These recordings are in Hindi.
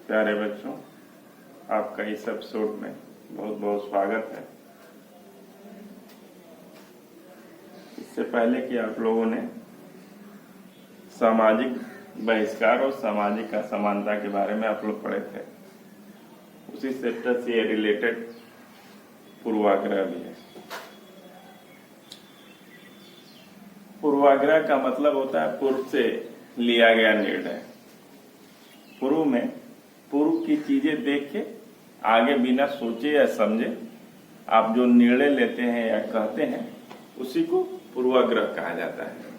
प्यारे बच्चों, आपका इस एपिसोड में बहुत बहुत स्वागत है। इससे पहले कि आप लोगों ने सामाजिक बहिष्कार और सामाजिक असमानता के बारे में आप लोग पढ़े थे, उसी चैप्टर से ये रिलेटेड पूर्वाग्रह भी है। पूर्वाग्रह का मतलब होता है पूर्व से लिया गया निर्णय। पूर्व में पूर्व की चीजें देख के आगे बिना सोचे या समझे आप जो निर्णय लेते हैं या कहते हैं, उसी को पूर्वाग्रह कहा जाता है।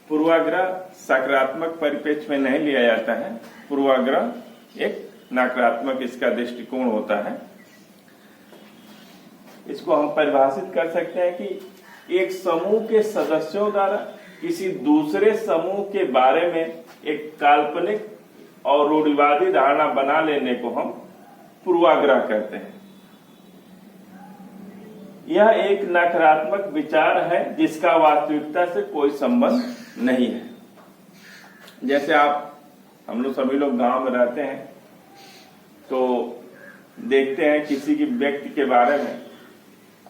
पूर्वाग्रह सकारात्मक परिप्रेक्ष्य में नहीं लिया जाता है। पूर्वाग्रह एक नकारात्मक इसका दृष्टिकोण होता है। इसको हम परिभाषित कर सकते हैं कि एक समूह के सदस्यों द्वारा किसी दूसरे समूह के बारे में एक काल्पनिक और रूढ़िवादी धारणा बना लेने को हम पूर्वाग्रह कहते हैं। यह एक नकारात्मक विचार है जिसका वास्तविकता से कोई संबंध नहीं है। जैसे हम लोग सभी लोग गांव में रहते हैं तो देखते हैं किसी की व्यक्ति के बारे में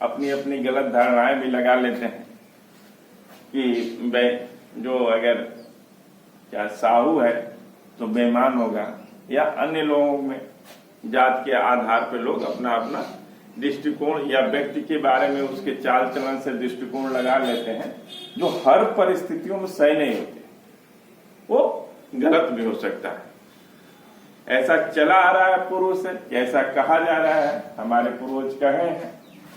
अपनी अपनी गलत धारणाएं भी लगा लेते हैं कि जो अगर क्या साहू है तो बेईमान होगा, या अन्य लोगों में जात के आधार पर लोग अपना अपना दृष्टिकोण या व्यक्ति के बारे में उसके चाल चलन से दृष्टिकोण लगा लेते हैं, जो हर परिस्थितियों में सही नहीं होते, वो गलत भी हो सकता है। ऐसा चला आ रहा है पूर्व से, ऐसा कहा जा रहा है, हमारे पूर्वज कहे हैं,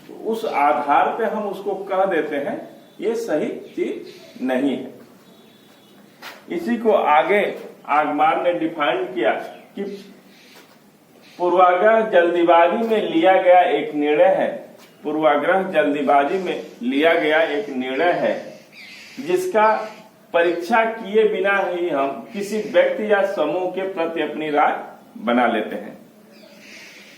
तो उस आधार पे हम उसको कह देते हैं ये सही चीज नहीं है। इसी को आगे आगमार ने डिफाइन किया कि पूर्वाग्रह जल्दीबाजी में लिया गया एक निर्णय है। पूर्वाग्रह जल्दीबाजी में लिया गया एक निर्णय है जिसका परीक्षा किए बिना ही हम किसी व्यक्ति या समूह के प्रति अपनी राय बना लेते हैं।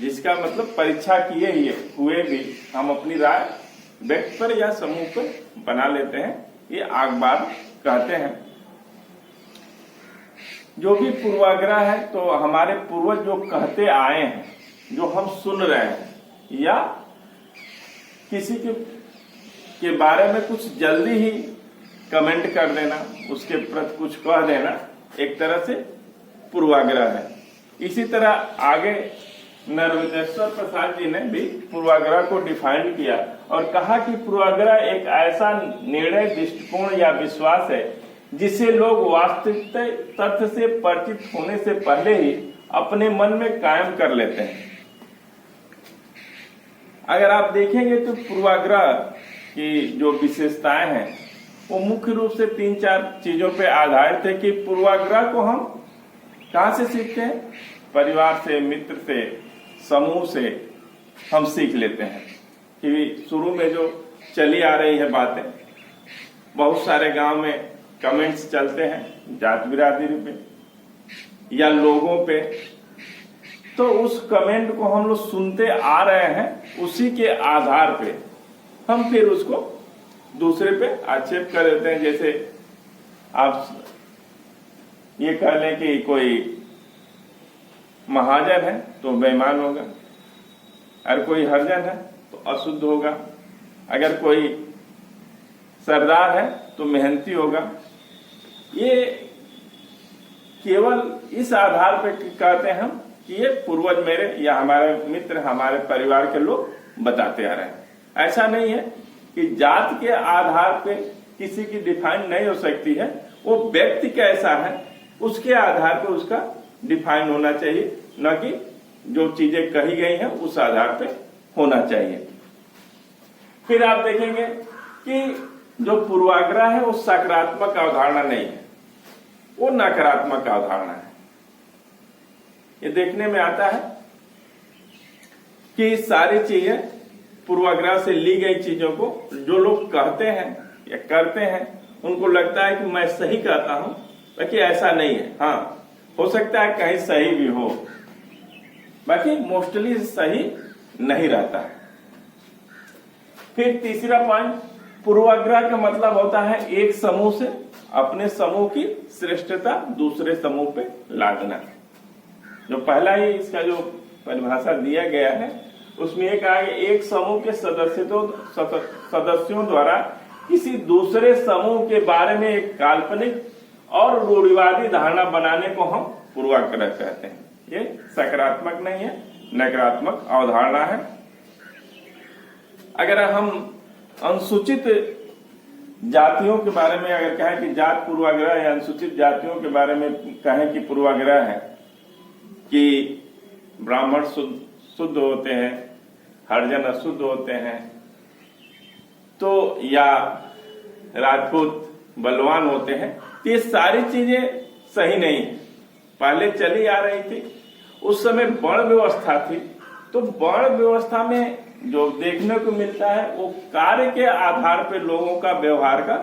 जिसका मतलब परीक्षा किए हुए भी हम अपनी राय व्यक्ति पर या समूह पर बना लेते हैं, ये आगमार कहते हैं। जो भी पूर्वाग्रह है तो हमारे पूर्वज जो कहते आए हैं, जो हम सुन रहे हैं, या किसी के बारे में कुछ जल्दी ही कमेंट कर देना, उसके प्रति कुछ कह देना, एक तरह से पूर्वाग्रह है। इसी तरह आगे नर्मदेश्वर प्रसाद जी ने भी पूर्वाग्रह को डिफाइन किया और कहा कि पूर्वाग्रह एक ऐसा निर्णय, दृष्टिकोण या विश्वास है जिसे लोग वास्तविक तथ्य से परिचित होने से पहले ही अपने मन में कायम कर लेते हैं। अगर आप देखेंगे तो पूर्वाग्रह की जो विशेषताएं हैं वो मुख्य रूप से 3-4 चीजों पे आधारित है कि पूर्वाग्रह को हम कहां से सीखते हैं? परिवार से, मित्र से, समूह से हम सीख लेते हैं। कि शुरू में जो चली आ रही है बातें, बहुत सारे गांव में कमेंट्स चलते हैं जात बिरादरी पे या लोगों पे, तो उस कमेंट को हम लोग सुनते आ रहे हैं, उसी के आधार पे हम फिर उसको दूसरे पे आक्षेप कर देते हैं। जैसे आप ये कह लें कि कोई महाजन है तो बेईमान होगा, अगर कोई हरिजन है तो अशुद्ध होगा, अगर कोई सरदार है तो मेहनती होगा। ये केवल इस आधार पर कहते हैं हम कि ये पूर्वज मेरे या हमारे मित्र, हमारे परिवार के लोग बताते आ रहे हैं। ऐसा नहीं है कि जात के आधार पे किसी की डिफाइन नहीं हो सकती है, वो व्यक्ति कैसा है उसके आधार पे उसका डिफाइन होना चाहिए, न कि जो चीजें कही गई हैं उस आधार पे होना चाहिए। फिर आप देखेंगे कि जो पूर्वाग्रह है वो सकारात्मक अवधारणा नहीं है, वो नकारात्मक अवधारणा है। ये देखने में आता है कि सारी चीजें पूर्वाग्रह से ली गई चीजों को जो लोग कहते हैं या करते हैं, उनको लगता है कि मैं सही कहता हूं, बाकी ऐसा नहीं है। हाँ, हो सकता है कहीं सही भी हो, बाकी मोस्टली सही नहीं रहता है। फिर तीसरा पॉइंट, पूर्वाग्रह का मतलब होता है एक समूह से अपने समूह की श्रेष्ठता दूसरे समूह पे लादना। जो पहला ही इसका जो परिभाषा दिया गया है उसमें ये कहा कि एक समूह के सदस्यों द्वारा किसी दूसरे समूह के बारे में एक काल्पनिक और रूढ़िवादी धारणा बनाने को हम पूर्वाग्रह कहते हैं। ये सकारात्मक नहीं है, नकारात्मक अवधारणा है। अगर हम अनुसूचित जातियों के बारे में अगर कहें कि जात पूर्वाग्रह या अनुसूचित जातियों के बारे में कहें कि पूर्वाग्रह है कि ब्राह्मण शुद्ध होते हैं, हरिजन अशुद्ध होते हैं, तो या राजपूत बलवान होते हैं, ये सारी चीजें सही नहीं है। पहले चली आ रही थी, उस समय वर्ण व्यवस्था थी, तो वर्ण व्यवस्था में जो देखने को मिलता है वो कार्य के आधार पर लोगों का व्यवहार का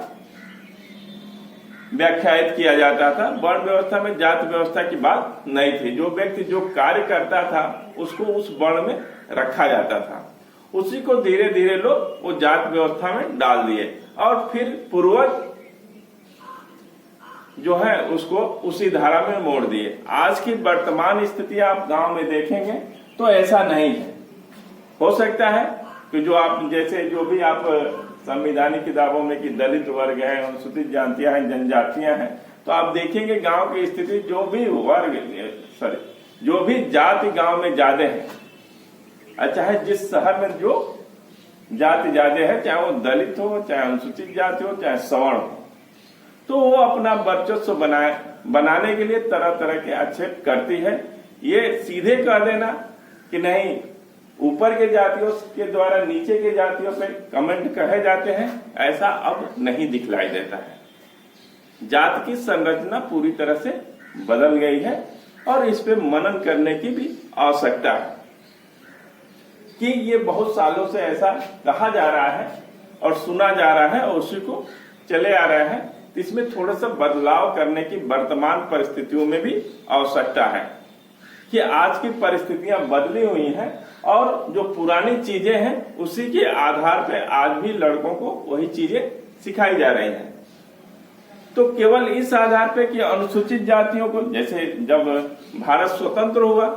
व्याख्यायित किया जाता था। वर्ण व्यवस्था में जात व्यवस्था की बात नहीं थी। जो व्यक्ति जो कार्य करता था उसको उस वर्ण में रखा जाता था, उसी को धीरे धीरे लोग वो जात व्यवस्था में डाल दिए और फिर पूर्वज जो है उसको उसी धारा में मोड़ दिए। आज की वर्तमान स्थिति आप गांव में देखेंगे तो ऐसा नहीं है। हो सकता है कि जो आप जैसे जो भी आप संवैधानिक किताबों में कि दलित वर्ग है, अनुसूचित जातियां हैं, जनजातियां हैं, तो आप देखेंगे गांव की स्थिति जो भी वर्ग जो भी जाति गांव में ज्यादा है, चाहे जिस शहर में जो जाति ज्यादा है, चाहे वो दलित हो, चाहे अनुसूचित जाति हो, चाहे सवर्ण हो, तो वो अपना वर्चस्व बनाने के लिए तरह तरह के आक्षेप करती है। ये सीधे कह देना कि नहीं ऊपर के जातियों के द्वारा नीचे के जातियों पे कमेंट कहे जाते हैं, ऐसा अब नहीं दिखलाई देता है। जात की संरचना पूरी तरह से बदल गई है और इस पे मनन करने की भी आवश्यकता है कि ये बहुत सालों से ऐसा कहा जा रहा है और सुना जा रहा है और उसी को चले आ रहे हैं। इसमें थोड़ा सा बदलाव करने की वर्तमान परिस्थितियों में भी आवश्यकता है कि आज की परिस्थितियां बदली हुई हैं और जो पुरानी चीजें हैं उसी के आधार पर आज भी लड़कों को वही चीजें सिखाई जा रही हैं। तो केवल इस आधार पे कि अनुसूचित जातियों को, जैसे जब भारत स्वतंत्र हुआ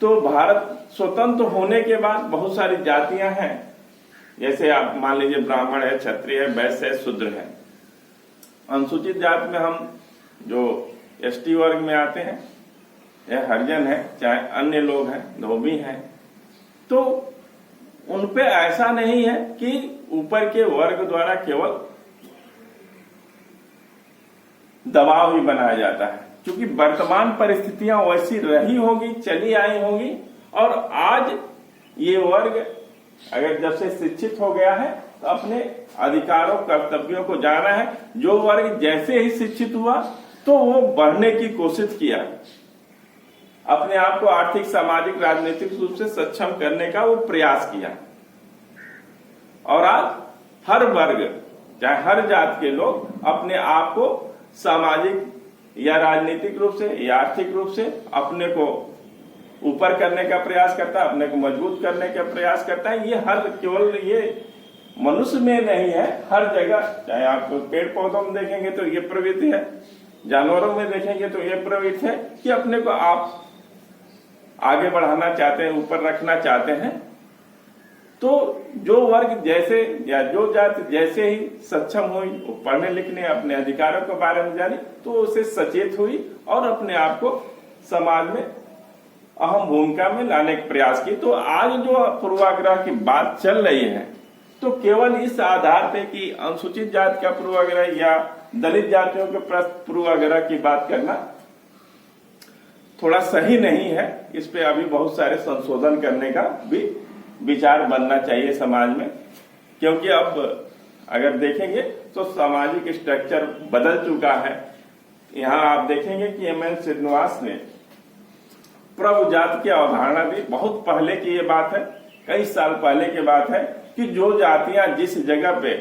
तो भारत स्वतंत्र होने के बाद बहुत सारी जातियां हैं, जैसे आप मान लीजिए ब्राह्मण है, क्षत्रिय है, वैश्य है, शूद्र है। अनुसूचित जात में हम जो एसटी वर्ग में आते हैं या हरिजन है, चाहे अन्य लोग हैं, धोबी हैं, तो उनपे ऐसा नहीं है कि ऊपर के वर्ग द्वारा केवल दबाव ही बनाया जाता है, क्योंकि वर्तमान परिस्थितियां वैसी रही होगी, चली आई होगी और आज ये वर्ग अगर जब से शिक्षित हो गया है तो अपने अधिकारों कर्तव्यों को जाना है। जो वर्ग जैसे ही शिक्षित हुआ तो वो बढ़ने की कोशिश किया, अपने आप को आर्थिक, सामाजिक, राजनीतिक रूप से सक्षम करने का वो प्रयास किया और आज हर वर्ग चाहे हर जात के लोग अपने आप को सामाजिक या राजनीतिक रूप से या आर्थिक रूप से अपने को ऊपर करने का प्रयास करता है, अपने को मजबूत करने का प्रयास करता है। ये हर केवल ये मनुष्य में नहीं है, हर जगह, चाहे आप पेड़ पौधों में देखेंगे तो ये प्रवृत्ति है, जानवरों में देखेंगे तो ये प्रवृत्ति है कि अपने को आप आगे बढ़ाना चाहते हैं, ऊपर रखना चाहते हैं। तो जो वर्ग जैसे या जो जाति जैसे ही सक्षम हुई, वो पढ़ने लिखने, अपने अधिकारों के बारे में जानी, तो उसे सचेत हुई और अपने आप को समाज में अहम भूमिका में लाने का प्रयास की। तो आज जो पूर्वाग्रह की बात चल रही है तो केवल इस आधार पे कि अनुसूचित जाति का पूर्वाग्रह या दलित जातियों के पूर्वाग्रह की बात करना थोड़ा सही नहीं है। इस पे अभी बहुत सारे संशोधन करने का भी विचार बनना चाहिए समाज में, क्योंकि अब अगर देखेंगे तो सामाजिक स्ट्रक्चर बदल चुका है। यहाँ आप देखेंगे कि एम.एन. श्रीनिवास ने प्रभु जाति की अवधारणा दी। बहुत पहले की ये बात है, कई साल पहले की बात है कि जो जातियां जिस जगह पे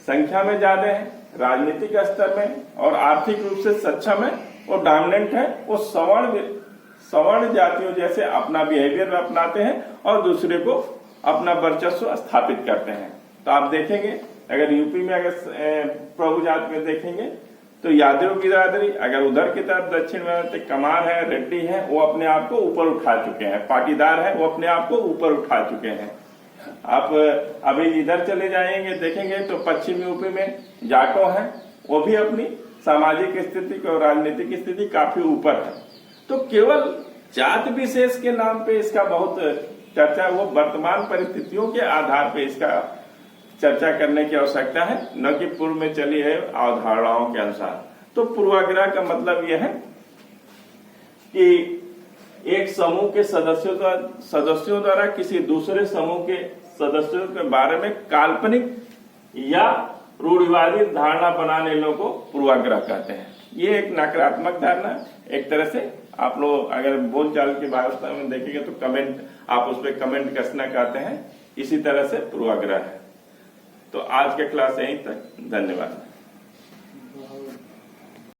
संख्या में ज्यादा है, राजनीतिक स्तर में और आर्थिक रूप से सक्षम है, वो डोमिनेंट है, वो सवर्ण जातियों जैसे अपना बिहेवियर अपनाते हैं और दूसरे को अपना वर्चस्व स्थापित करते हैं। तो आप देखेंगे अगर यूपी में अगर प्रभु जाति में देखेंगे तो यादव बिरादरी अगर उधर की तरफ दक्षिण में कमार है, रेड्डी है, वो अपने आप को ऊपर उठा चुके हैं, पाटीदार है वो अपने आप को ऊपर उठा चुके हैं। आप अभी इधर चले जाएंगे देखेंगे तो पश्चिमी यूपी में जाटो है, वो भी अपनी सामाजिक स्थिति और राजनीतिक स्थिति काफी ऊपर है। तो केवल जात विशेष के नाम पे इसका बहुत चर्चा, वो वर्तमान परिस्थितियों के आधार पे इसका चर्चा करने की आवश्यकता है, न कि पूर्व में चली है अवधारणाओं के अनुसार। तो पूर्वाग्रह का मतलब यह है कि एक समूह के सदस्यों द्वारा किसी दूसरे समूह के सदस्यों के बारे में काल्पनिक या रूढ़िवादी धारणा बनाने लोगों को पूर्वाग्रह कहते हैं। ये एक नकारात्मक धारणा, एक तरह से आप लोग अगर बोलचाल की भाषा में देखेंगे तो कमेंट, आप उस पर कमेंट कसना कहते हैं, इसी तरह से पूर्वाग्रह है। तो आज के क्लास यहीं तक, धन्यवाद।